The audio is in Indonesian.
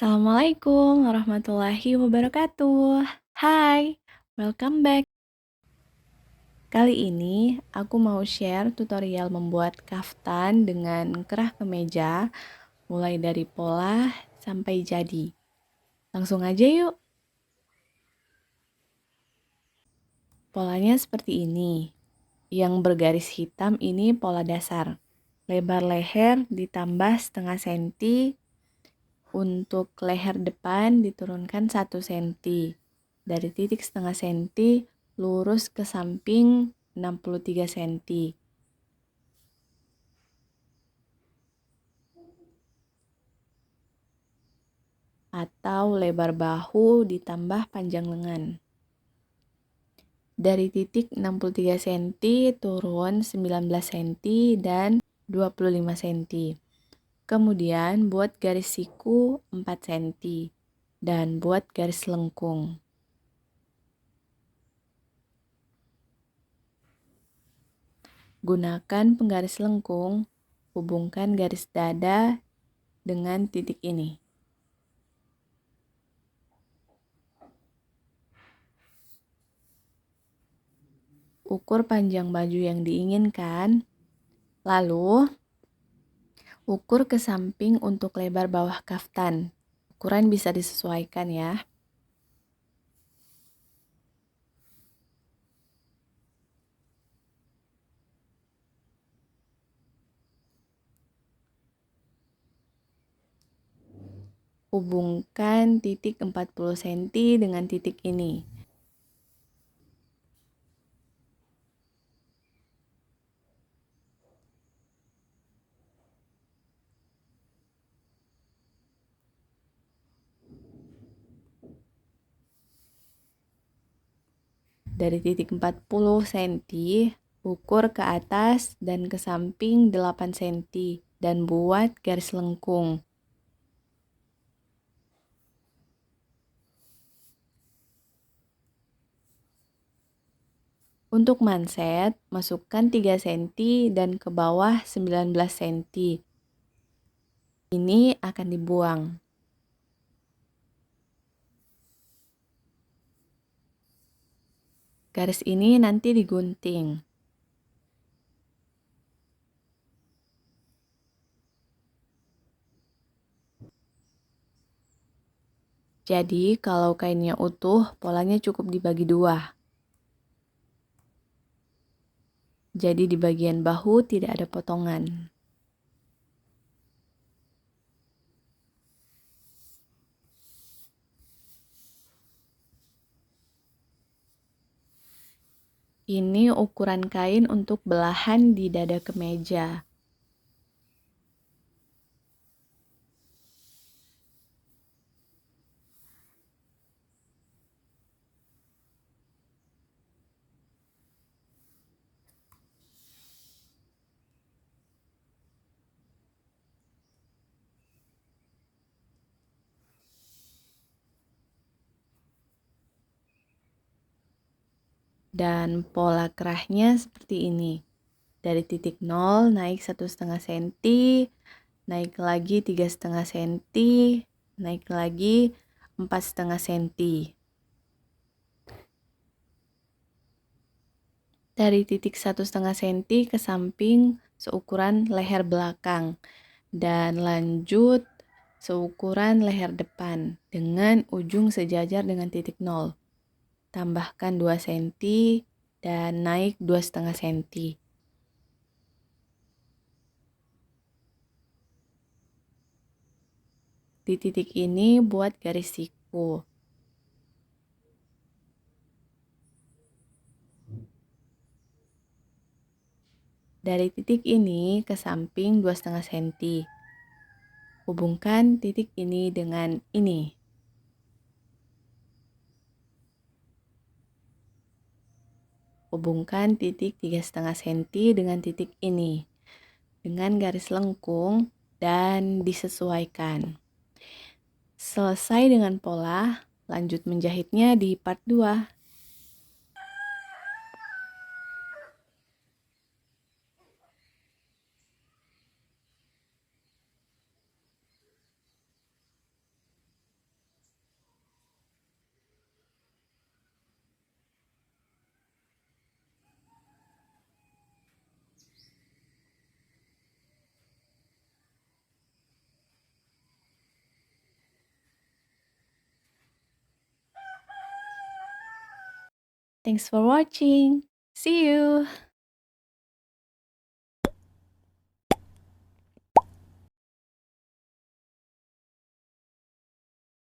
Assalamualaikum warahmatullahi wabarakatuh. Hai, welcome back. Kali ini aku mau share tutorial membuat kaftan dengan kerah kemeja, mulai dari pola sampai jadi. Langsung aja yuk. Polanya seperti ini. Yang bergaris hitam ini pola dasar. Lebar leher ditambah setengah senti. Untuk leher depan diturunkan 1 senti. Dari titik setengah senti lurus ke samping 63 senti. Atau lebar bahu ditambah panjang lengan. Dari titik 63 cm turun 19 cm dan 25 cm. Kemudian buat garis siku 4 cm dan buat garis lengkung. Gunakan penggaris lengkung, hubungkan garis dada dengan titik ini. Ukur panjang baju yang diinginkan, lalu ukur ke samping untuk lebar bawah kaftan. Ukuran bisa disesuaikan ya. Hubungkan titik 40 cm dengan titik ini. Dari titik 40 cm, ukur ke atas dan ke samping 8 cm dan buat garis lengkung. Untuk manset, masukkan 3 cm dan ke bawah 19 cm. Ini akan dibuang. Garis ini nanti digunting. Jadi kalau kainnya utuh, polanya cukup dibagi dua. Jadi di bagian bahu tidak ada potongan. Ini ukuran kain untuk belahan di dada kemeja. Dan pola kerahnya seperti ini. Dari titik 0 naik 1,5 cm, naik lagi 3,5 cm, naik lagi 4,5 cm. Dari titik 1,5 cm ke samping seukuran leher belakang dan lanjut seukuran leher depan dengan ujung sejajar dengan titik 0. Tambahkan 2 cm dan naik 2,5 cm. Di titik ini buat garis siku. Dari titik ini ke samping 2,5 cm. Hubungkan titik ini dengan ini. Hubungkan titik 3,5 cm dengan titik ini dengan garis lengkung dan disesuaikan. Selesai dengan pola, lanjut menjahitnya di part 2. Thanks for watching. See you.